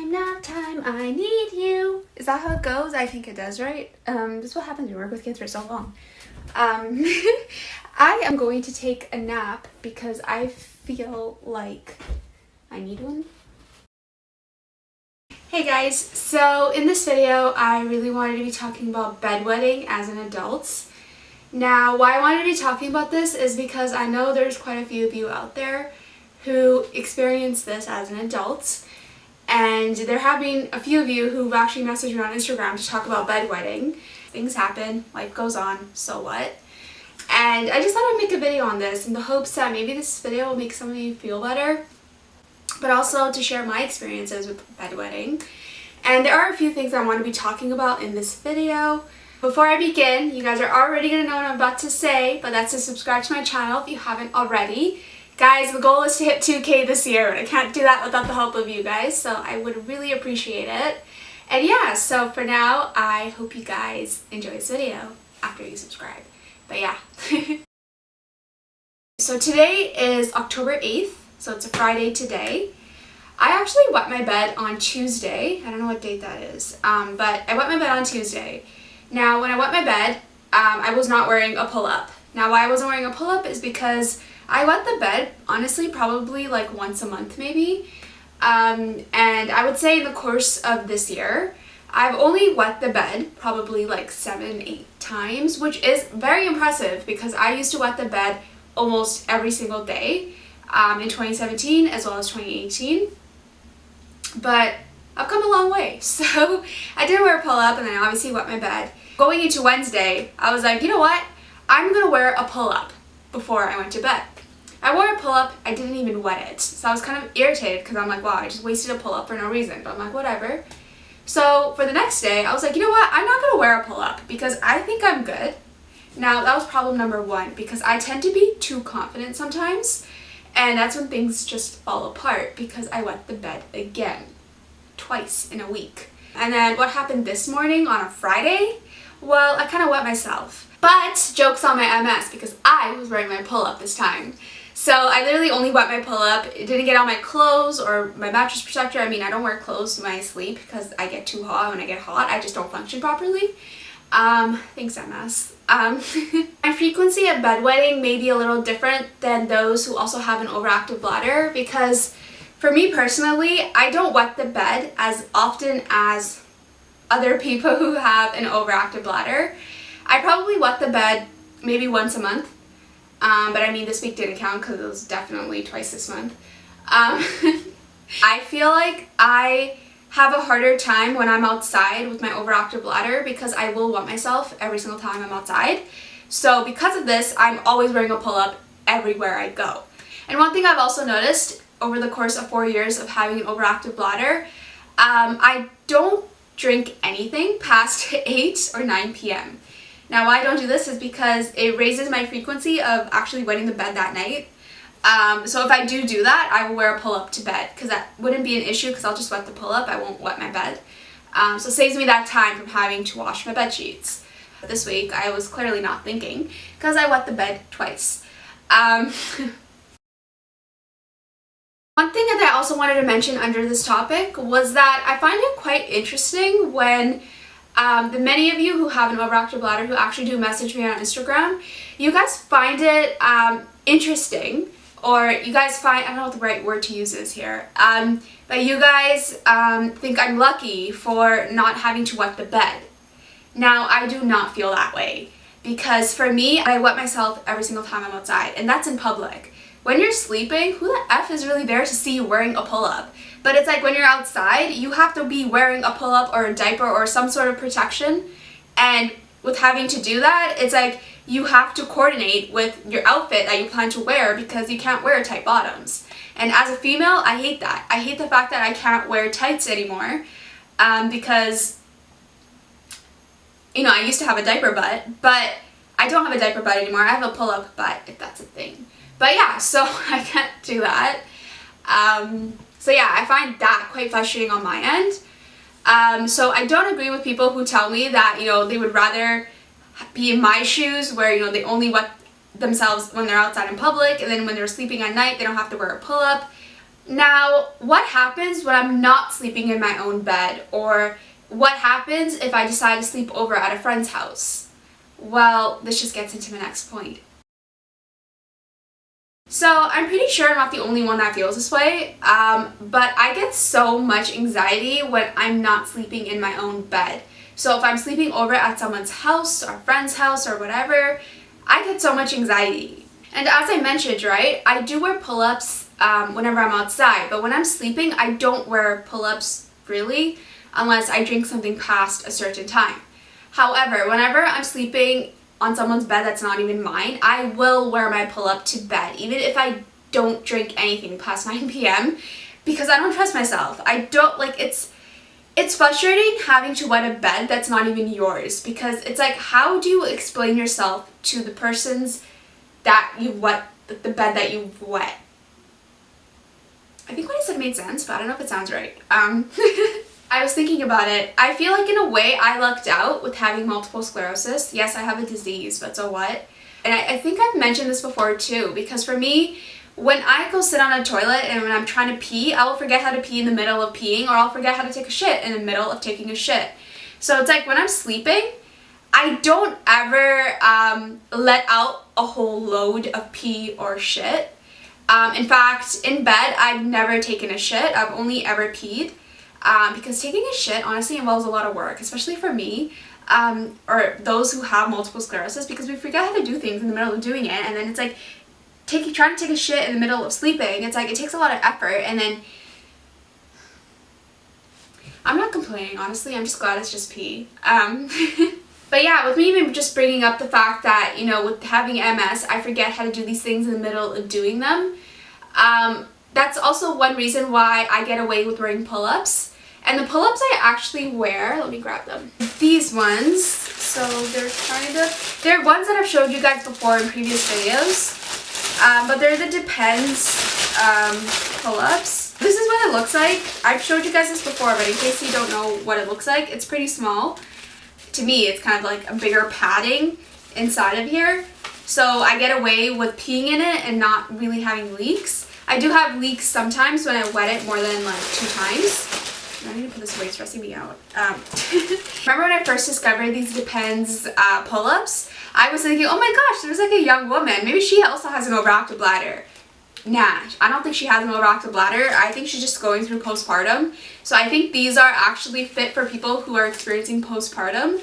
nap time, I need you. Is that how it goes? I think it does, right? This is what happens when you work with kids for so long. I am going to take a nap because I feel like I need one. Hey guys, so in this video I really wanted to be talking about bedwetting as an adult. Now why I wanted to be talking about this is because I know there's quite a few of you out there who experience this as an adult, and there have been a few of you who've actually messaged me on Instagram to talk about bedwetting. Things happen, life goes on, so what? And I just thought I'd make a video on this in the hopes that maybe this video will make some of you feel better, but also to share my experiences with bedwetting. And there are a few things I want to be talking about in this video. Before I begin, you guys are already going to know what I'm about to say, but that's to subscribe to my channel if you haven't already. Guys, the goal is to hit 2K this year, but I can't do that without the help of you guys, so I would really appreciate it. And yeah, so for now, I hope you guys enjoy this video after you subscribe. But yeah. So today is October 8th, so it's a Friday today. I actually wet my bed on Tuesday. I don't know what date that is, but I wet my bed on Tuesday. Now, when I wet my bed, I was not wearing a pull-up. Now, why I wasn't wearing a pull-up is because I wet the bed, honestly, probably like once a month maybe. And I would say in the course of this year, I've only wet the bed probably like 7-8 times, which is very impressive because I used to wet the bed almost every single day in 2017 as well as 2018. But I've come a long way. So I did wear a pull-up and then I obviously wet my bed. Going into Wednesday, I was like, you know what? I'm gonna wear a pull-up before I went to bed. I wore a pull-up, I didn't even wet it. So I was kind of irritated because I'm like, wow, I just wasted a pull-up for no reason. But I'm like, whatever. So for the next day, I was like, you know what? I'm not gonna wear a pull-up because I think I'm good. Now, that was problem number one because I tend to be too confident sometimes. And that's when things just fall apart because I wet the bed again. Twice in a week. And then what happened this morning on a Friday? Well, I kind of wet myself. But joke's on my MS because I was wearing my pull-up this time. So I literally only wet my pull-up. It didn't get on my clothes or my mattress protector. I mean, I don't wear clothes when I sleep because I get too hot. When I get hot, I just don't function properly. Thanks MS. My frequency of bedwetting may be a little different than those who also have an overactive bladder because for me personally, I don't wet the bed as often as other people who have an overactive bladder. I probably wet the bed maybe once a month, but I mean this week didn't count because it was definitely twice this month. I feel like I have a harder time when I'm outside with my overactive bladder because I will wet myself every single time I'm outside. So because of this, I'm always wearing a pull-up everywhere I go. And one thing I've also noticed over the course of 4 years of having an overactive bladder, I don't drink anything past 8 or 9 p.m. Now why I don't do this is because it raises my frequency of actually wetting the bed that night. So if I do that, I will wear a pull-up to bed because that wouldn't be an issue because I'll just wet the pull-up, I won't wet my bed. So it saves me that time from having to wash my bed sheets. This week I was clearly not thinking because I wet the bed twice. One thing that I also wanted to mention under this topic was that I find it quite interesting when the many of you who have an overactive bladder who actually do message me on Instagram, you guys find it interesting, or you guys find, I don't know what the right word to use is here, but you guys think I'm lucky for not having to wet the bed. Now, I do not feel that way because for me, I wet myself every single time I'm outside, and that's in public. When you're sleeping, who the F is really there to see you wearing a pull-up? But it's like when you're outside, you have to be wearing a pull-up or a diaper or some sort of protection. And with having to do that, it's like you have to coordinate with your outfit that you plan to wear because you can't wear tight bottoms. And as a female, I hate that. I hate the fact that I can't wear tights anymore because, you know, I used to have a diaper butt, but I don't have a diaper butt anymore. I have a pull-up butt, if that's a thing. But yeah, so I can't do that. So yeah, I find that quite frustrating on my end. So I don't agree with people who tell me that, you know, they would rather be in my shoes where, you know, they only wet themselves when they're outside in public and then when they're sleeping at night they don't have to wear a pull-up. Now, what happens when I'm not sleeping in my own bed? Or what happens if I decide to sleep over at a friend's house? Well, this just gets into my next point. So I'm pretty sure I'm not the only one that feels this way, but I get so much anxiety when I'm not sleeping in my own bed. So if I'm sleeping over at someone's house or a friend's house or whatever, I get so much anxiety. And as I mentioned, right, I do wear pull-ups whenever I'm outside, but when I'm sleeping, I don't wear pull-ups really, unless I drink something past a certain time. However, whenever I'm sleeping on someone's bed that's not even mine, I will wear my pull-up to bed, even if I don't drink anything past 9 p.m. because I don't trust myself. I don't, like, it's frustrating having to wet a bed that's not even yours, because it's like, how do you explain yourself to the persons that you've wet, the bed that you've wet? I think what I said made sense, but I don't know if it sounds right. I was thinking about it. I feel like in a way I lucked out with having multiple sclerosis. Yes, I have a disease, but so what? And I think I've mentioned this before too, because for me, when I go sit on a toilet and when I'm trying to pee, I will forget how to pee in the middle of peeing, or I'll forget how to take a shit in the middle of taking a shit. So it's like when I'm sleeping, I don't ever let out a whole load of pee or shit. In fact, in bed, I've never taken a shit. I've only ever peed. Because taking a shit honestly involves a lot of work, especially for me, or those who have multiple sclerosis, because we forget how to do things in the middle of doing it, and then it's like trying to take a shit in the middle of sleeping. It's like it takes a lot of effort, and then I'm not complaining, honestly. I'm just glad it's just pee. But yeah, with me even just bringing up the fact that, you know, with having MS, I forget how to do these things in the middle of doing them. That's also one reason why I get away with wearing pull-ups. And the pull-ups I actually wear, let me grab them. These ones, so they're ones that I've showed you guys before in previous videos. But they're the Depends pull-ups. This is what it looks like. I've showed you guys this before, but in case you don't know what it looks like, it's pretty small. To me, it's kind of like a bigger padding inside of here. So I get away with peeing in it and not really having leaks. I do have leaks sometimes when I wet it more than like 2 times. I need to put this away, it's stressing me out. Remember when I first discovered these Depends pull-ups? I was thinking, oh my gosh, there's like a young woman. Maybe she also has an overactive bladder. Nah, I don't think she has an overactive bladder. I think she's just going through postpartum. So I think these are actually fit for people who are experiencing postpartum.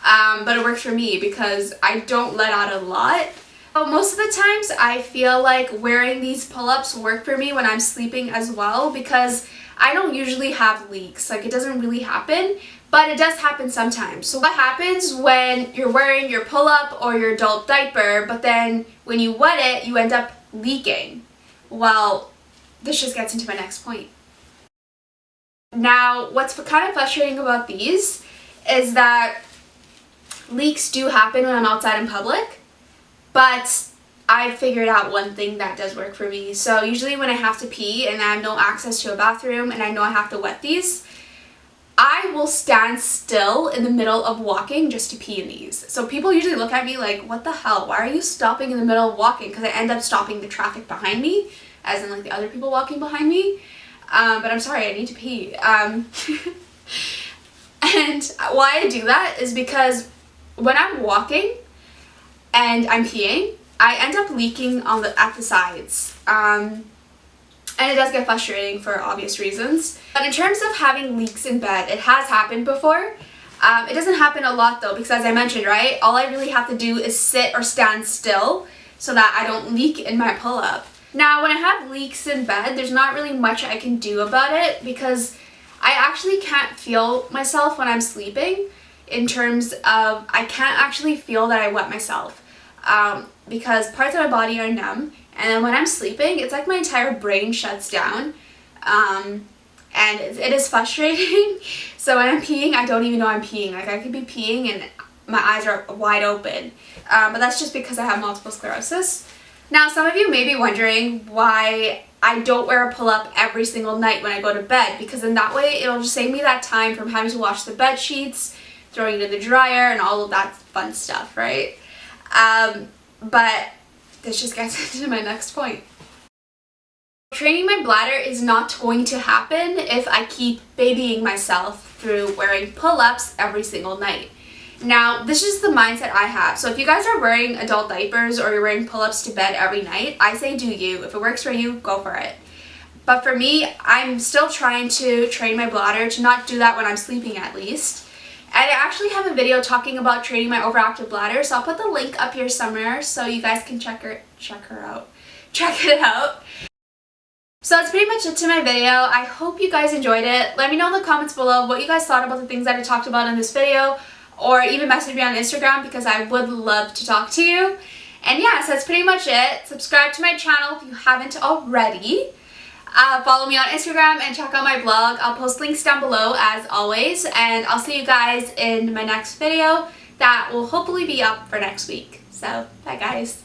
But it works for me because I don't let out a lot. But most of the times I feel like wearing these pull-ups work for me when I'm sleeping as well, because I don't usually have leaks. Like, it doesn't really happen, but it does happen sometimes. So what happens when you're wearing your pull-up or your adult diaper, but then when you wet it, you end up leaking? Well, this just gets into my next point. Now, what's kind of frustrating about these is that leaks do happen when I'm outside in public, but I figured out one thing that does work for me. So usually when I have to pee and I have no access to a bathroom and I know I have to wet these, I will stand still in the middle of walking just to pee in these. So people usually look at me like, what the hell? Why are you stopping in the middle of walking? Because I end up stopping the traffic behind me, as in like the other people walking behind me. But I'm sorry, I need to pee. And why I do that is because when I'm walking and I'm peeing, I end up leaking at the sides. And it does get frustrating for obvious reasons. But in terms of having leaks in bed, it has happened before. It doesn't happen a lot though, because as I mentioned, right, all I really have to do is sit or stand still so that I don't leak in my pull-up. Now, when I have leaks in bed, there's not really much I can do about it, because I actually can't feel myself when I'm sleeping, in terms of I can't actually feel that I wet myself. Because parts of my body are numb, and then when I'm sleeping, it's like my entire brain shuts down, and it is frustrating. So when I'm peeing, I don't even know I'm peeing. Like, I could be peeing and my eyes are wide open, but that's just because I have multiple sclerosis. Now, some of you may be wondering why I don't wear a pull-up every single night when I go to bed, because in that way, it'll just save me that time from having to wash the bed sheets, throwing it in the dryer, and all of that fun stuff, right? But this just gets into my next point. Training my bladder is not going to happen if I keep babying myself through wearing pull-ups every single night. Now, this is the mindset I have. So if you guys are wearing adult diapers or you're wearing pull-ups to bed every night, I say do you. If it works for you, go for it. But for me, I'm still trying to train my bladder to not do that when I'm sleeping at least. And I actually have a video talking about training my overactive bladder, so I'll put the link up here somewhere so you guys can check it out. So that's pretty much it to my video. I hope you guys enjoyed it. Let me know in the comments below what you guys thought about the things that I talked about in this video, or even message me on Instagram because I would love to talk to you. And yeah, so that's pretty much it. Subscribe to my channel if you haven't already. Follow me on Instagram and check out my blog. I'll post links down below as always, and I'll see you guys in my next video that will hopefully be up for next week. So, bye guys.